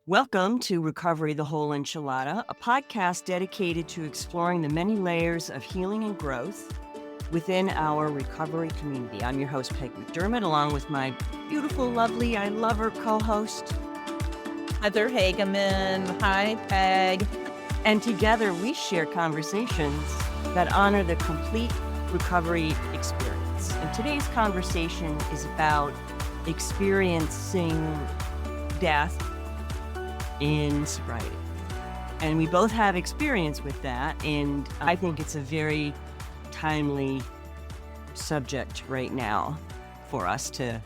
Welcome to Recovery the Whole Enchilada, a podcast dedicated to exploring the many layers of healing and growth within our recovery community. I'm your host, Peg McDermott, along with my beautiful, lovely, I love her co-host, Heather Hagaman. Hi, Peg. and together we share conversations that honor the complete recovery experience. And today's conversation is about experiencing death in sobriety. And we both have experience with that, and I think it's a very timely subject right now for us to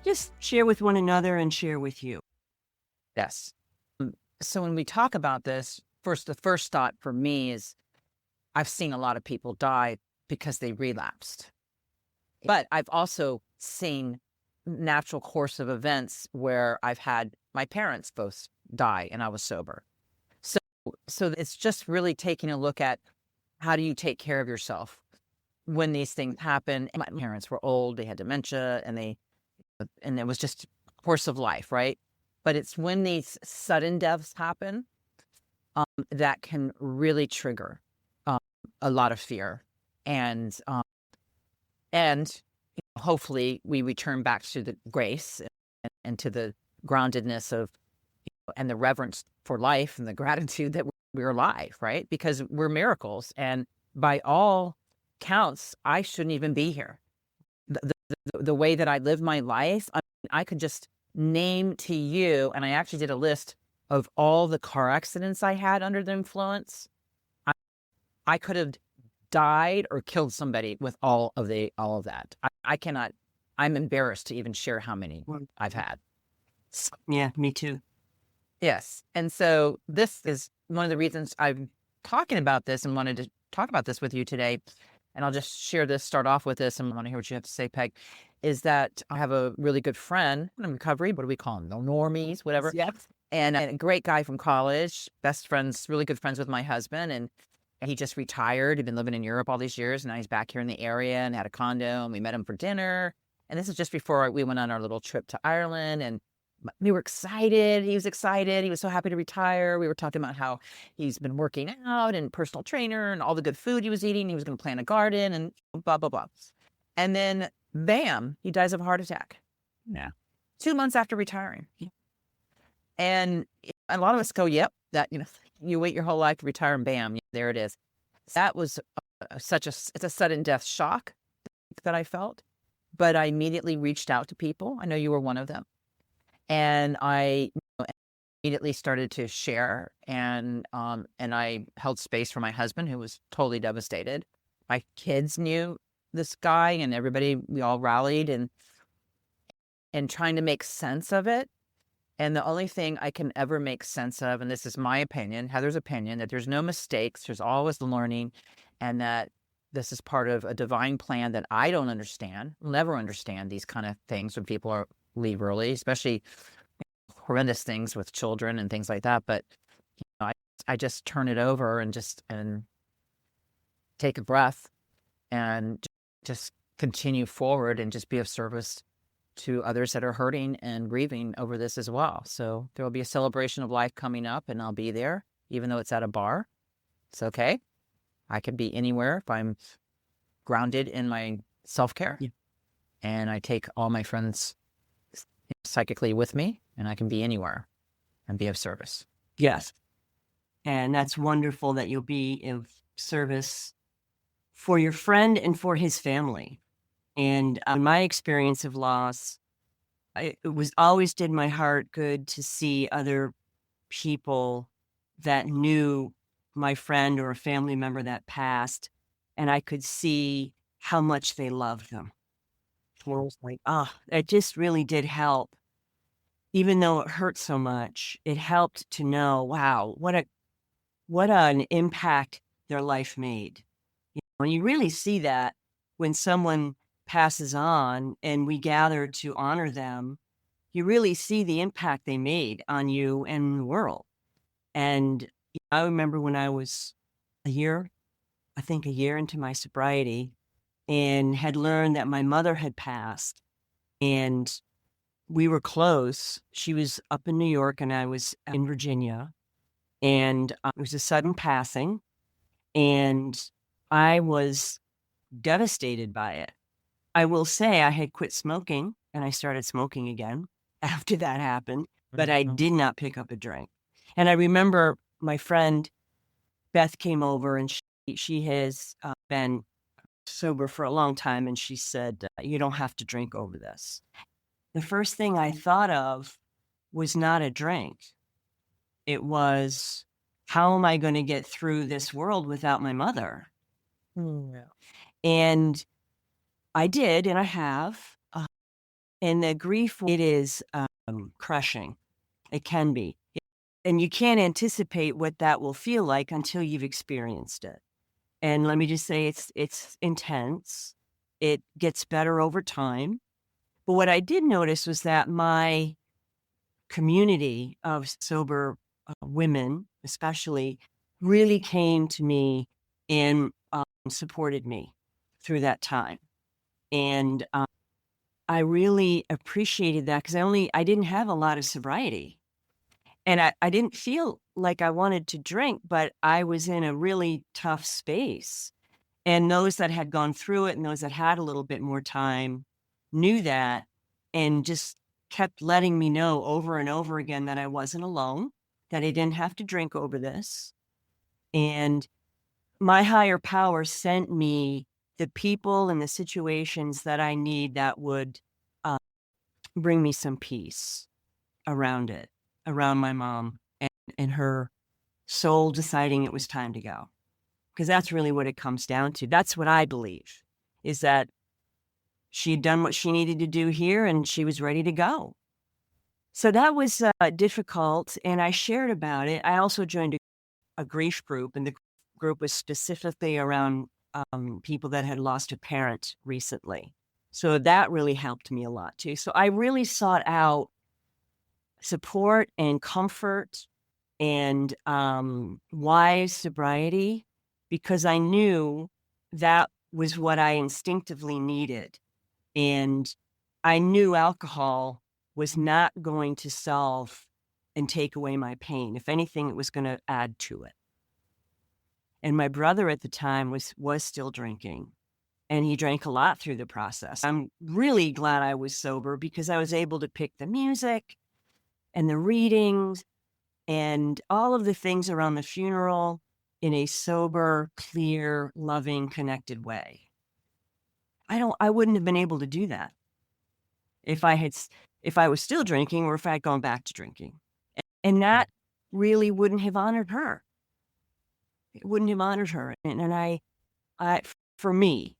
just share with one another and share with you. Yes. So when we talk about this, the first thought for me is I've seen a lot of people die because they relapsed. But I've also seen natural course of events where I've had my parents both die and I was sober. So it's just really taking a look at how do you take care of yourself when these things happen. My parents were old, they had dementia, and it was just course of life, right? But it's when these sudden deaths happen that can really trigger a lot of fear, and hopefully we return back to the grace and to the groundedness of and the reverence for life and the gratitude that we're alive, right? Because we're miracles, and by all counts, I shouldn't even be here. The way that I live my life, I could just name to you, and I actually did a list of all the car accidents I had under the influence. I could have died or killed somebody with all of that. I cannot. I'm embarrassed to even share how many I've had. Yeah, me too. Yes. And so this is one of the reasons I'm talking about this and wanted to talk about this with you today. And I'll just start off with this, and I want to hear what you have to say, Peg, is that I have a really good friend in recovery. What do we call them? No normies, whatever. Yep. And a great guy from college, best friends, really good friends with my husband. And he just retired. He'd been living in Europe all these years. And now he's back here in the area and had a condo. And we met him for dinner. And this is just before we went on our little trip to Ireland. And we were excited. He was excited. He was so happy to retire. We were talking about how he's been working out and personal trainer and all the good food he was eating. He was going to plant a garden and blah, blah, blah. And then, bam, he dies of a heart attack. Yeah. 2 months after retiring. And a lot of us go, yep, that, you wait your whole life to retire and bam, there it is. That was it's a sudden death shock that I felt. But I immediately reached out to people. I know you were one of them. And I immediately started to share, and I held space for my husband, who was totally devastated. My kids knew this guy, and we all rallied and trying to make sense of it. And the only thing I can ever make sense of, and this is my opinion, Heather's opinion, that there's no mistakes, there's always the learning, and that this is part of a divine plan that I don't understand. Will never understand these kind of things when people leave early, especially horrendous things with children and things like that. But I just turn it over and take a breath and just continue forward and just be of service to others that are hurting and grieving over this as well. So there will be a celebration of life coming up, and I'll be there, even though it's at a bar. It's okay. I can be anywhere if I'm grounded in my self-care. Yeah. And I take all my friends psychically with me, and I can be anywhere and be of service. Yes. And that's wonderful that you'll be of service for your friend and for his family. And my experience of loss, it always did my heart good to see other people that knew my friend or a family member that passed, and I could see how much they loved them. I was like, it just really did help. Even though it hurt so much, it helped to know, wow, what an impact their life made. And you really see that when someone passes on and we gather to honor them, you really see the impact they made on you and the world. And I remember when I was a year into my sobriety, and had learned that my mother had passed. And we were close. She was up in New York and I was in Virginia, and it was a sudden passing, and I was devastated by it. I will say I had quit smoking and I started smoking again after that happened, but I did not pick up a drink. And I remember my friend Beth came over, and she has been sober for a long time, and she said, you don't have to drink over this. The first thing I thought of was not a drink. It was, how am I going to get through this world without my mother? Yeah. And I did, and I have. And the grief, it is crushing. It can be. And you can't anticipate what that will feel like until you've experienced it. And let me just say, it's intense. It gets better over time. But what I did notice was that my community of sober women, especially, really came to me and supported me through that time. And I really appreciated that, because I didn't have a lot of sobriety. And I didn't feel like I wanted to drink, but I was in a really tough space. And those that had gone through it and those that had a little bit more time knew that, and just kept letting me know over and over again that I wasn't alone, that I didn't have to drink over this. And my higher power sent me the people and the situations that I need that would bring me some peace around it, around my mom and her soul deciding it was time to go. Because that's really what it comes down to. That's what I believe, is that she had done what she needed to do here and she was ready to go. So that was difficult, and I shared about it. I also joined a grief group, and the group was specifically around people that had lost a parent recently. So that really helped me a lot too. So I really sought out support and comfort and wise sobriety, because I knew that was what I instinctively needed. And I knew alcohol was not going to solve and take away my pain. If anything, it was going to add to it. And my brother at the time was still drinking, and he drank a lot through the process. I'm really glad I was sober, because I was able to pick the music and the readings and all of the things around the funeral in a sober, clear, loving, connected way. I wouldn't have been able to do that if I was still drinking, or if I had gone back to drinking. And that really wouldn't have honored her. It wouldn't have honored her. And I, for me.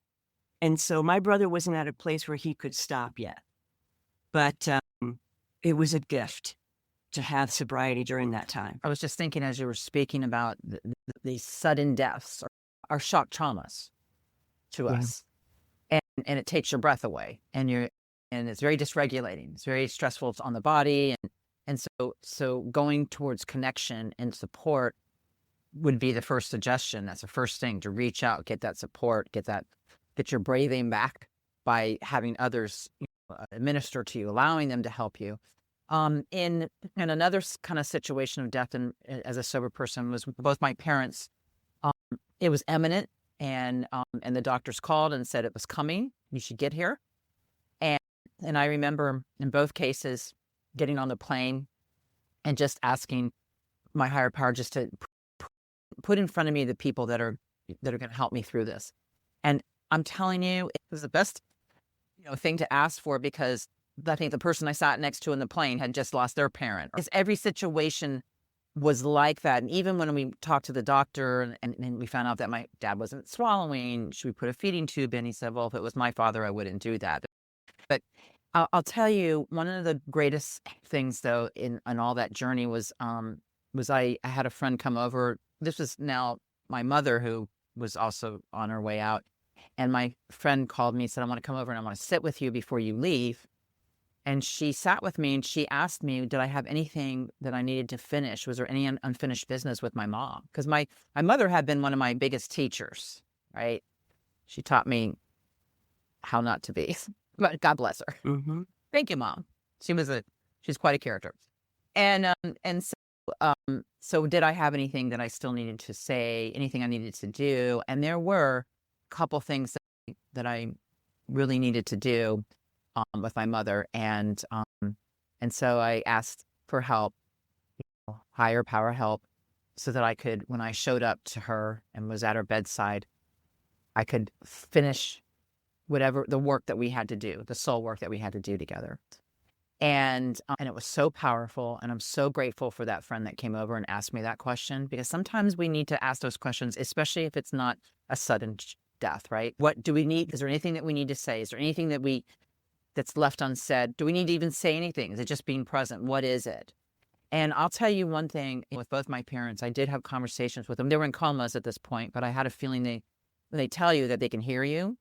And so my brother wasn't at a place where he could stop yet. But it was a gift to have sobriety during that time. I was just thinking, as you were speaking about these sudden deaths are shock traumas to us, and it takes your breath away, and it's very dysregulating. It's very stressful on the body, and so going towards connection and support would be the first suggestion. That's the first thing, to reach out, get that support, get your breathing back by having others administer to you, allowing them to help you. In another kind of situation of death, and as a sober person, was both my parents. It was imminent, and the doctors called and said it was coming. You should get here. And I remember in both cases getting on the plane and just asking my higher power just to put in front of me the people that are going to help me through this. And I'm telling you, it was the best thing to ask for, because I think the person I sat next to in the plane had just lost their parent. Because every situation was like that. And even when we talked to the doctor and we found out that my dad wasn't swallowing, should we put a feeding tube in? He said, well, if it was my father, I wouldn't do that. But I'll tell you, one of the greatest things, though, in all that journey was I had a friend come over. This was now my mother, who was also on her way out. And my friend called me and said, I want to come over and I want to sit with you before you leave. And she sat with me and she asked me, did I have anything that I needed to finish? Was there any unfinished business with my mom? Because my mother had been one of my biggest teachers, right? She taught me how not to be, but God bless her. Mm-hmm. Thank you, Mom. She's quite a character. So did I have anything that I still needed to say, anything I needed to do? And there were a couple things that I really needed to do with my mother. And so I asked for help, higher power help, so that I could, when I showed up to her and was at her bedside, I could finish whatever the work that we had to do, the soul work that we had to do together. And it was so powerful. And I'm so grateful for that friend that came over and asked me that question, because sometimes we need to ask those questions, especially if it's not a sudden death, right? What do we need? Is there anything that we need to say? Is there anything that's left unsaid? Do we need to even say anything? Is it just being present? What is it? And I'll tell you one thing, with both my parents, I did have conversations with them. They were in comas at this point, but I had a feeling when they tell you that they can hear you,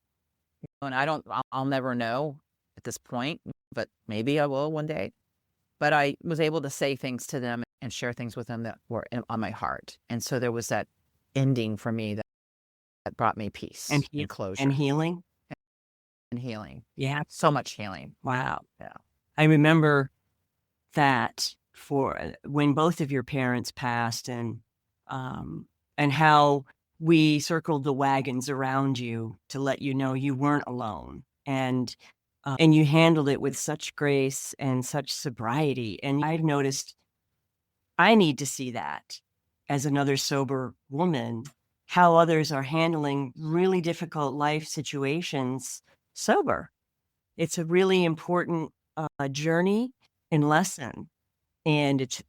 and I'll never know at this point, but maybe I will one day. But I was able to say things to them and share things with them that were on my heart. And so there was that ending for me that brought me peace and closure. And healing. And healing. Yeah. So much healing. Wow. Yeah. I remember that for when both of your parents passed, and how we circled the wagons around you to let you know you weren't alone. And you handled it with such grace and such sobriety. And I've noticed I need to see that as another sober woman, how others are handling really difficult life situations sober. It's a really important journey and lesson. And it's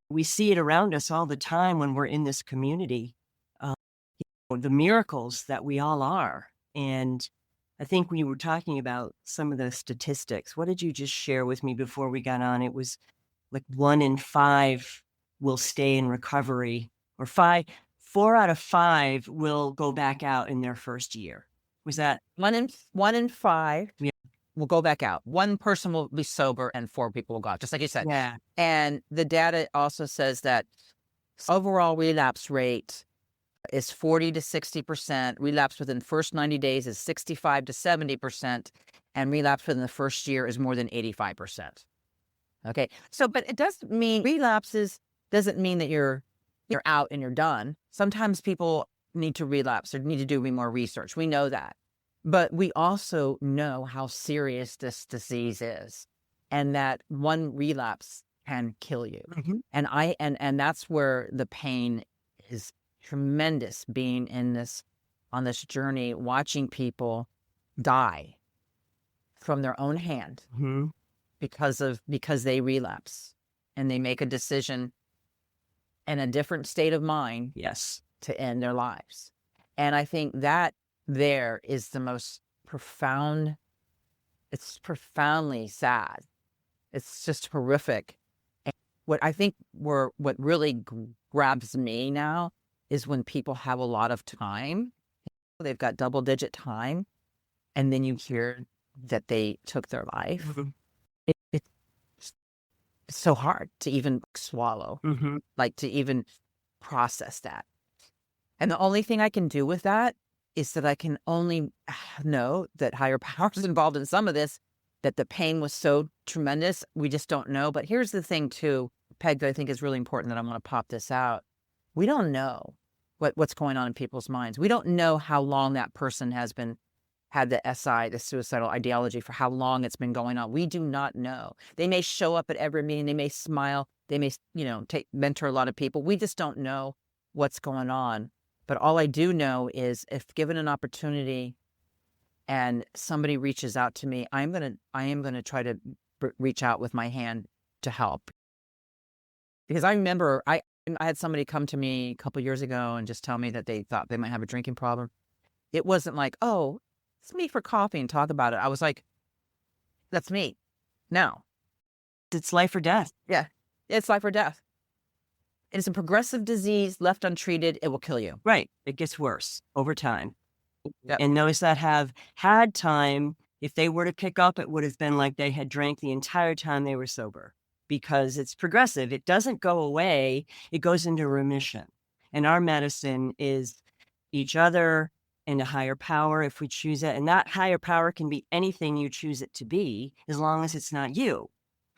we see it around us all the time when we're in this community, the miracles that we all are. And I think we were talking about some of the statistics. What did you just share with me before we got on? It was like 1 in 5 will stay in recovery, or 4 out of 5 will go back out in their first year. Was that 1 in 5? Yeah. Will go back out. 1 person will be sober and 4 people will go out, just like you said. Yeah. And the data also says that overall relapse rate is 40 to 60%. Relapse within the first 90 days is 65 to 70%. And relapse within the first year is more than 85%. Okay. So, but it doesn't mean doesn't mean that you're out and you're done. Sometimes people need to relapse or need to do more research. We know that. But we also know how serious this disease is, and that one relapse can kill you. Mm-hmm. And that's where the pain is tremendous, being on this journey, watching people die from their own hand Mm-hmm. because they relapse and they make a decision in a different state of mind. Yes. To end their lives. And I think that there is the most profound, it's profoundly sad. It's just horrific. And what really grabs me now is when people have a lot of time, they've got double-digit time, and then you hear that they took their life. Mm-hmm. It's so hard to even swallow, Mm-hmm. like to even process that. And the only thing I can do with that is that I can only know that higher power is involved in some of this, that the pain was so tremendous. We just don't know. But here's the thing too, Peg, that I think is really important, that I'm going to pop this out. We don't know what's going on in people's minds. We don't know how long that person had the SI, the suicidal ideology, for how long it's been going on. We do not know. They may show up at every meeting. They may smile. They may, mentor a lot of people. We just don't know what's going on. But all I do know is, if given an opportunity and somebody reaches out to me, I am going to try to reach out with my hand to help. Because I remember I had somebody come to me a couple years ago and just tell me that they thought they might have a drinking problem. It wasn't like, oh, let's meet for coffee and talk about it. I was like, that's me. No. It's life or death. Yeah. It's life or death. It's a progressive disease. Left untreated, it will kill you. Right. It gets worse over time. Yep. And those that have had time, if they were to pick up, it would have been like they had drank the entire time they were sober, because it's progressive. It doesn't go away. It goes into remission. And our medicine is each other and a higher power, if we choose it. And that higher power can be anything you choose it to be, as long as it's not you.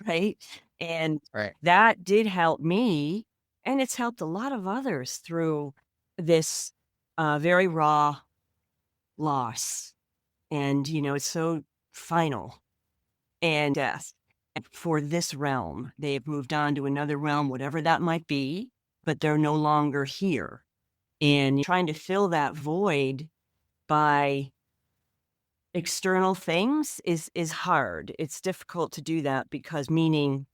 right? And Right. that did help me, and it's helped a lot of others through this very raw loss. And, it's so final and death. And for this realm, they've moved on to another realm, whatever that might be, but they're no longer here. And trying to fill that void by external things is hard. It's difficult to do that because meaning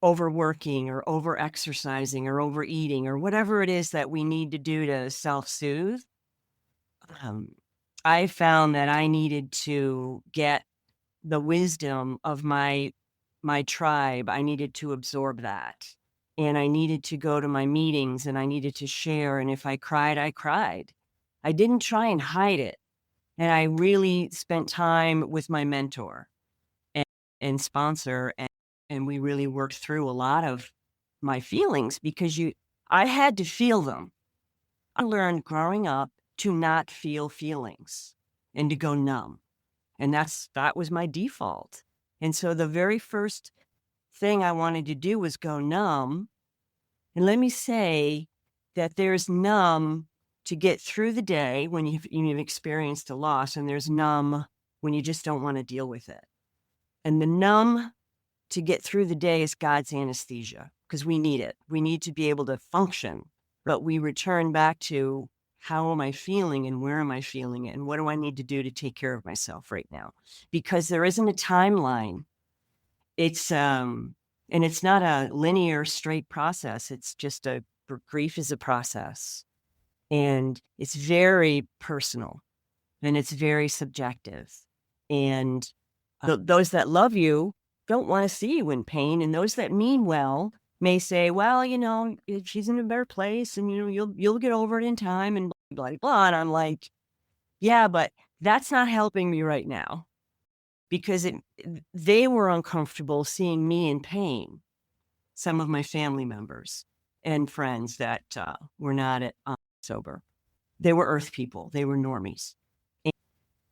overworking or over exercising or overeating or whatever it is that we need to do to self-soothe. I found that I needed to get the wisdom of my tribe. I needed to absorb that. And I needed to go to my meetings and I needed to share. And if I cried, I cried. I didn't try and hide it. And I really spent time with my mentor and sponsor. And we really worked through a lot of my feelings because I had to feel them. I learned growing up to not feel feelings and to go numb. And that was my default. And so the very first thing I wanted to do was go numb. And let me say that there's numb to get through the day when you've experienced a loss, and there's numb when you just don't want to deal with it. And the numb to get through the day is God's anesthesia because we need it. We need to be able to function, but we return back to how am I feeling and where am I feeling it and what do I need to do to take care of myself right now? Because there isn't a timeline. And it's not a linear straight process. It's just grief is a process and it's very personal and it's very subjective. And those that love you don't want to see you in pain. And those that mean well may say, well, she's in a better place and, you'll get over it in time and blah, blah, blah. And I'm like, yeah, but that's not helping me right now because they were uncomfortable seeing me in pain. Some of my family members and friends that were not sober. They were earth people. They were normies. And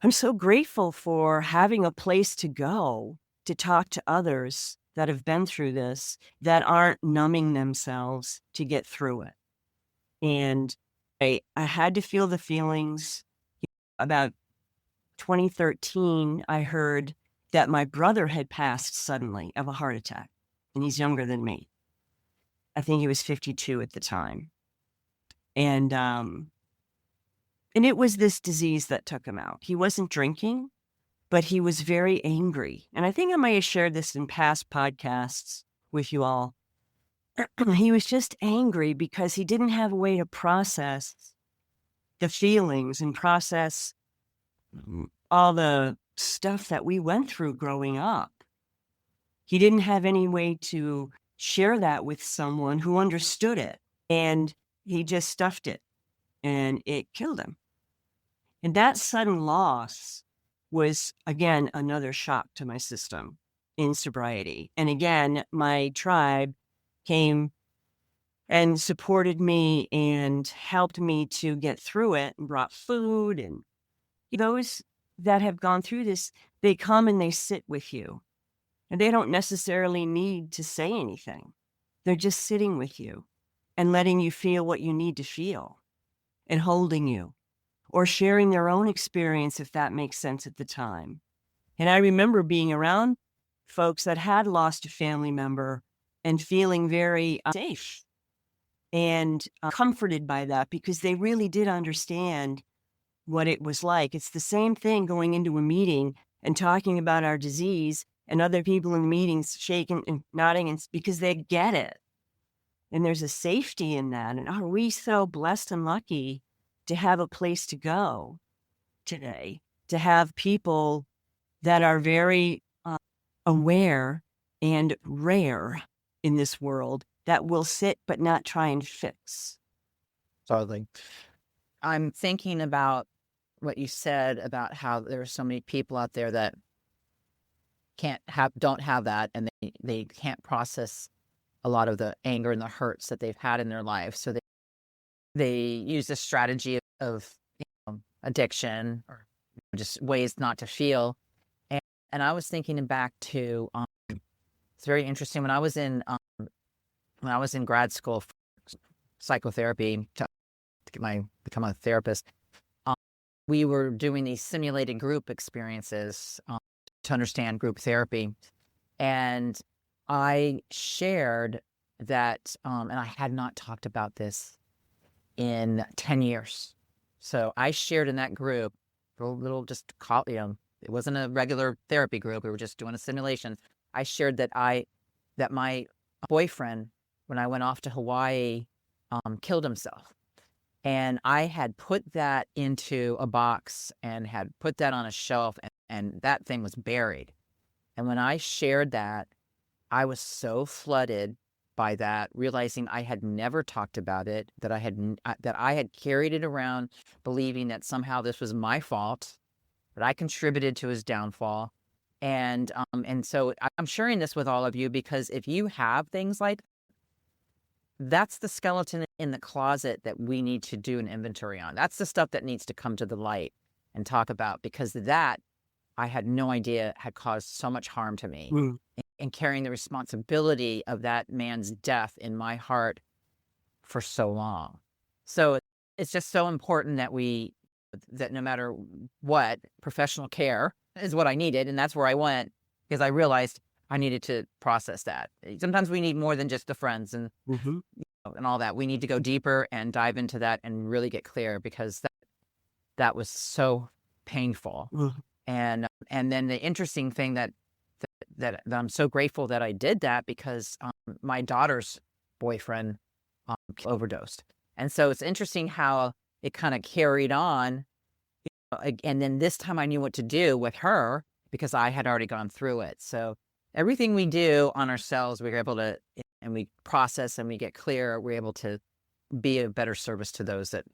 I'm so grateful for having a place to go to talk to others that have been through this that aren't numbing themselves to get through it. And I had to feel the feelings. About 2013, I heard that my brother had passed suddenly of a heart attack, and he's younger than me. I think he was 52 at the time. And it was this disease that took him out. He wasn't drinking, but he was very angry. And I think I might have shared this in past podcasts with you all. He was just angry because he didn't have a way to process the feelings and process all the stuff that we went through growing up. He didn't have any way to share that with someone who understood it. And he just stuffed it and it killed him. And that sudden loss was, again, another shock to my system in sobriety. And again, my tribe came and supported me and helped me to get through it and brought food. And those that have gone through this, they come and they sit with you. And they don't necessarily need to say anything. They're just sitting with you and letting you feel what you need to feel and holding you or sharing their own experience, if that makes sense at the time. And I remember being around folks that had lost a family member and feeling very safe and comforted by that because they really did understand what it was like. It's the same thing going into a meeting and talking about our disease and other people in the meetings shaking and nodding and because they get it. And there's a safety in that. And are we so blessed and lucky to have a place to go today, to have people that are very aware and rare in this world that will sit but not try and fix. Totally. I'm thinking about what you said about how there are so many people out there that don't have that, and they can't process a lot of the anger and the hurts that they've had in their life. So they use this strategy of addiction or just ways not to feel. And I was thinking back to It's very interesting. When I was in grad school for psychotherapy to become a therapist, um, we were doing these simulated group experiences to understand group therapy. And I shared that, and I had not talked about this in 10 years. So I shared in that group, little just call, it wasn't a regular therapy group. We were just doing a simulation. I shared that my boyfriend, when I went off to Hawaii, killed himself. And I had put that into a box and had put that on a shelf, and that thing was buried. And when I shared that, I was so flooded by that, realizing I had never talked about it, that I had carried it around, believing that somehow this was my fault, that I contributed to his downfall. And so I'm sharing this with all of you because if you have things like that's the skeleton in the closet that we need to do an inventory on. That's the stuff that needs to come to the light and talk about, because that I had no idea had caused so much harm to me. And carrying the responsibility of that man's death in my heart for so long. So it's just so important that no matter what, professional care is what I needed. And that's where I went, because I realized I needed to process that. Sometimes we need more than just the friends and and all that. We need to go deeper and dive into that and really get clear, because that was so painful. And then the interesting thing that I'm so grateful that I did that, because my daughter's boyfriend overdosed. And so it's interesting how it kind of carried on. And then this time I knew what to do with her because I had already gone through it. So everything we do on ourselves, we're able to, and we process and we get clear, we're able to be a better service to those that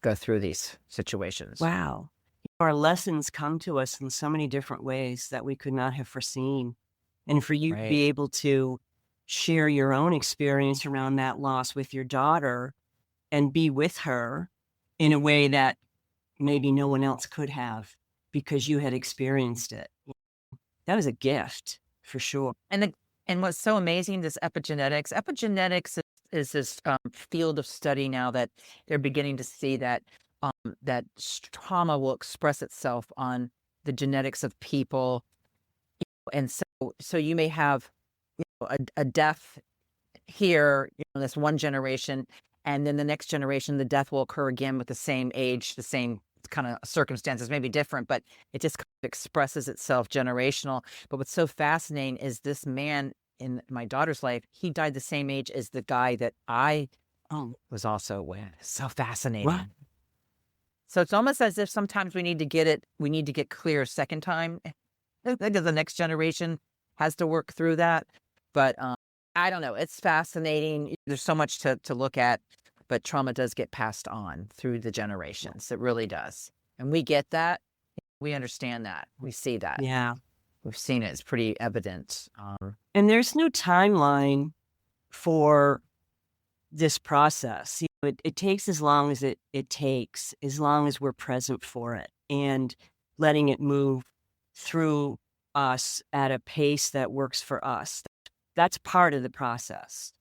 go through these situations. Wow. Our lessons come to us in so many different ways that we could not have foreseen. And for you to be able to share your own experience around that loss with your daughter and be with her in a way that maybe no one else could have because you had experienced it. That was a gift for sure. And what's so amazing, this epigenetics is this field of study now that they're beginning to see that that trauma will express itself on the genetics of people. And so you may have a death here, this one generation, and then the next generation, the death will occur again with the same age, the same kind of circumstances, maybe different, but it just kind of expresses itself generational. But what's so fascinating is this man in my daughter's life, he died the same age as the guy that I was also with. So fascinating. What? So it's almost as if sometimes we need to get clear a second time. Because the next generation has to work through that. But I don't know. It's fascinating. There's so much to look at, but trauma does get passed on through the generations. It really does. And we get that. We understand that. We see that. Yeah. We've seen it. It's pretty evident. And there's no timeline for this process. It takes as long as it takes, as long as we're present for it and letting it move through us at a pace that works for us. That's part of the process.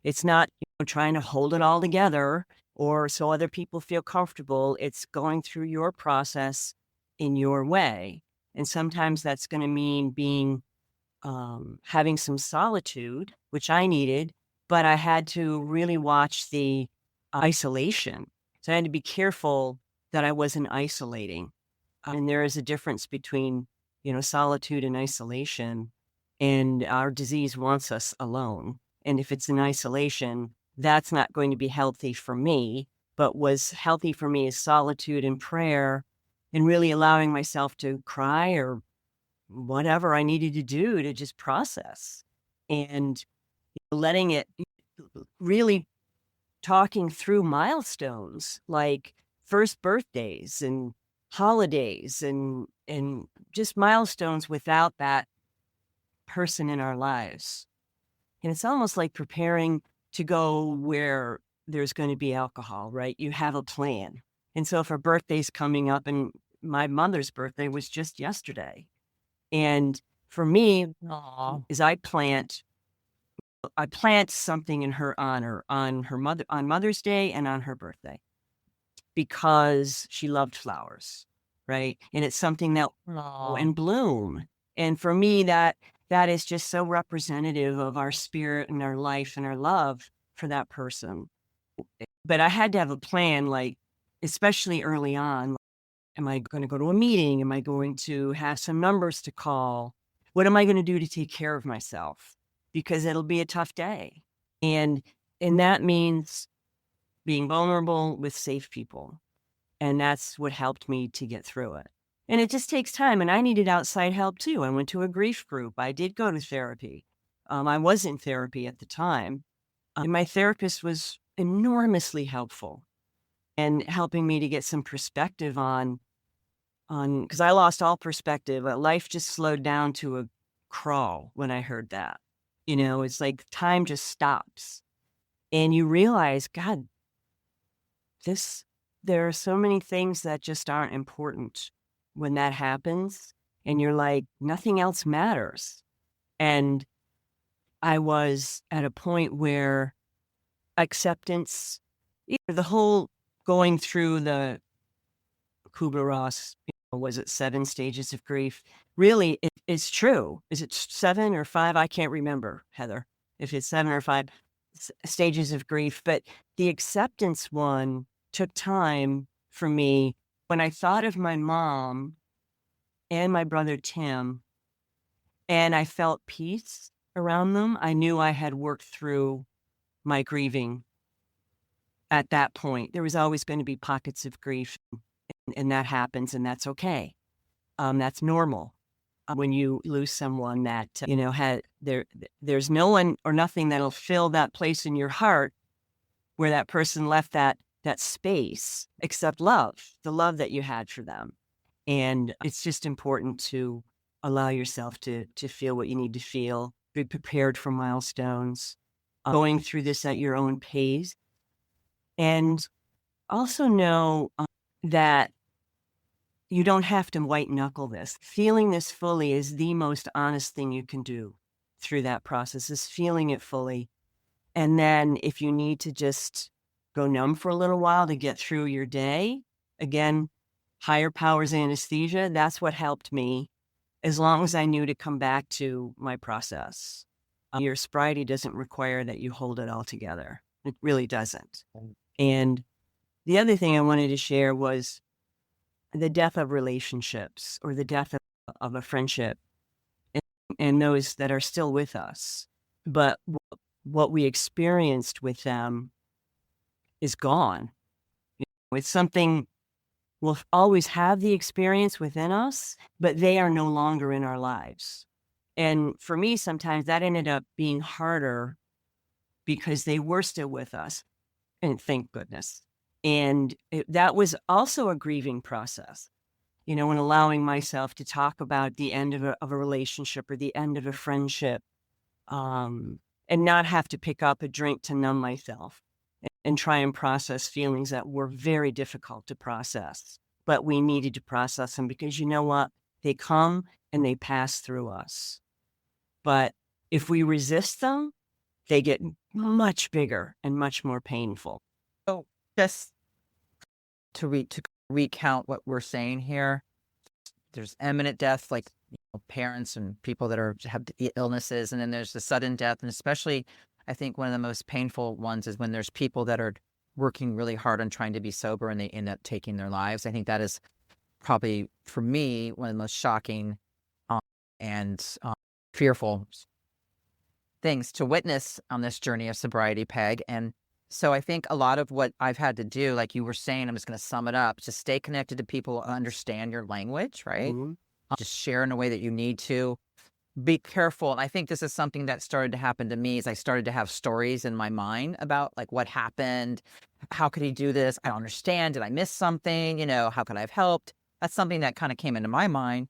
It's not trying to hold it all together or so other people feel comfortable. It's going through your process in your way. And sometimes that's going to mean having some solitude, which I needed, but I had to really watch the isolation. So I had to be careful that I wasn't isolating. And there is a difference between, solitude and isolation. And our disease wants us alone. And if it's in isolation, that's not going to be healthy for me, but was healthy for me is solitude and prayer and really allowing myself to cry or whatever I needed to do to just process and letting it really talking through milestones like first birthdays and holidays and just milestones without that person in our lives. And it's almost like preparing to go where there's going to be alcohol, right? You have a plan. And so if our birthday's coming up, and my mother's birthday was just yesterday, and for me Aw. is I plant something in her honor on Mother's Day and on her birthday, because she loved flowers, right? And it's something that will Aw. and bloom. And for me, that is just so representative of our spirit and our life and our love for that person. But I had to have a plan, like, especially early on. Am I going to go to a meeting? Am I going to have some numbers to call? What am I going to do to take care of myself? Because it'll be a tough day. And that means being vulnerable with safe people. And that's what helped me to get through it. And it just takes time. And I needed outside help too. I went to a grief group. I did go to therapy. I was in therapy at the time. And my therapist was enormously helpful and helping me to get some perspective on because I lost all perspective. Life just slowed down to a crawl when I heard that. It's like time just stops. And you realize, God, there are so many things that just aren't important when that happens. And you're like, nothing else matters. And I was at a point where acceptance, the whole going through the Kubler-Ross, was it 7 stages of grief? Really, it's true. Is it 7 or 5? I can't remember, Heather, if it's 7 or 5 stages of grief. But the acceptance one took time for me. When I thought of my mom and my brother Tim, and I felt peace around them, I knew I had worked through my grieving at that point. There was always going to be pockets of grief, and that happens, and that's okay. That's normal. When you lose someone that, there's no one or nothing that'll fill that place in your heart where that person left that space, except love, the love that you had for them. And it's just important to allow yourself to feel what you need to feel, be prepared for milestones, going through this at your own pace. And also know that you don't have to white knuckle this. Feeling this fully is the most honest thing you can do through that process, is feeling it fully. And then if you need to just go numb for a little while to get through your day, again, higher powers anesthesia, that's what helped me, as long as I knew to come back to my process. Your sobriety doesn't require that you hold it all together. It really doesn't. And the other thing I wanted to share was the death of relationships, or the death of a friendship, and those that are still with us. But what we experienced with them is gone. It's something we'll always have the experience within us, but they are no longer in our lives. And for me, sometimes that ended up being harder because they were still with us, and thank goodness. And that was also a grieving process, when allowing myself to talk about the end of a relationship or the end of a friendship, and not have to pick up a drink to numb myself and try and process feelings that were very difficult to process. But we needed to process them because you know what? They come and they pass through us. But if we resist them, they get much bigger and much more painful. So just to recount what we're saying here, there's imminent death, like parents and people that have illnesses, and then there's the sudden death. And especially, I think one of the most painful ones is when there's people that are working really hard on trying to be sober and they end up taking their lives. I think that is probably, for me, one of the most shocking and fearful things to witness on this journey of sobriety, Peg. And so I think a lot of what I've had to do, like you were saying, I'm just going to sum it up, just stay connected to people who understand your language, right? Mm-hmm. Just share in a way that you need to. Be careful. And I think this is something that started to happen to me, as I started to have stories in my mind about like what happened. How could he do this? I don't understand. Did I miss something? How could I have helped? That's something that kind of came into my mind.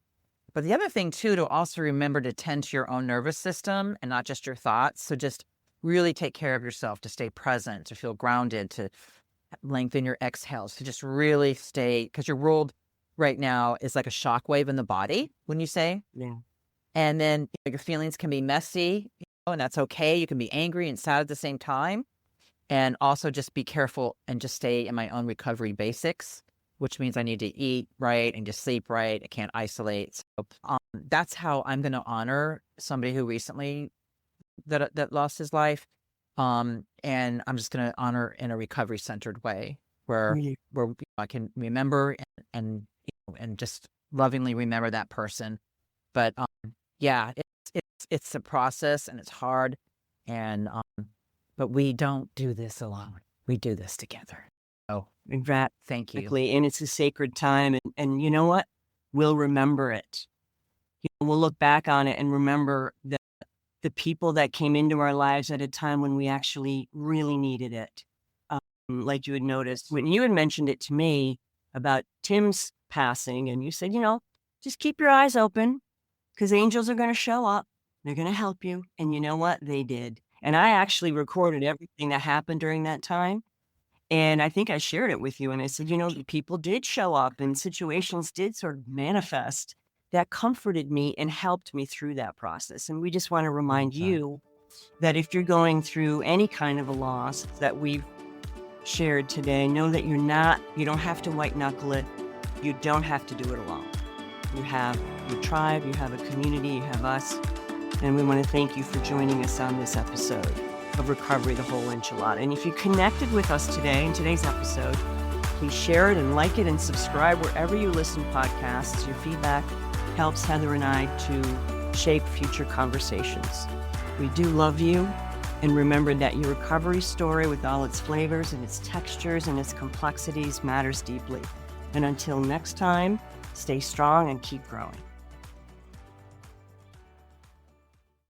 But the other thing too, to also remember to tend to your own nervous system and not just your thoughts. So just really take care of yourself, to stay present, to feel grounded, to lengthen your exhales, to just really stay, because your world right now is like a shock wave in the body, wouldn't you say? Yeah. And then your feelings can be messy, and that's okay. You can be angry and sad at the same time. And also just be careful and just stay in my own recovery basics, which means I need to eat right and just sleep right. I can't isolate. So that's how I'm going to honor somebody who recently that lost his life. And I'm just going to honor in a recovery centered way where I can remember and just lovingly remember that person. But yeah, it's a process and it's hard, and but we don't do this alone. We do this together. Oh, thank you. And it's a sacred time, and you know what? We'll remember it. We'll look back on it and remember the people that came into our lives at a time when we actually really needed it. Like you had noticed when you had mentioned it to me about Tim's passing, and you said, just keep your eyes open because angels are going to show up. They're going to help you. And you know what? They did. And I actually recorded everything that happened during that time. And I think I shared it with you. And I said, the people did show up and situations did sort of manifest that comforted me and helped me through that process. And we just want to remind you that if you're going through any kind of a loss that we've shared today, know that you don't have to white knuckle it. You don't have to do it alone. You have your tribe, you have a community, you have us. And we want to thank you for joining us on this episode of Recovery, the Whole Enchilada. And if you connected with us today in today's episode, please share it and like it and subscribe wherever you listen to podcasts. Your feedback helps Heather and I to shape future conversations. We do love you. And remember that your recovery story, with all its flavors and its textures and its complexities, matters deeply. And until next time, stay strong and keep growing.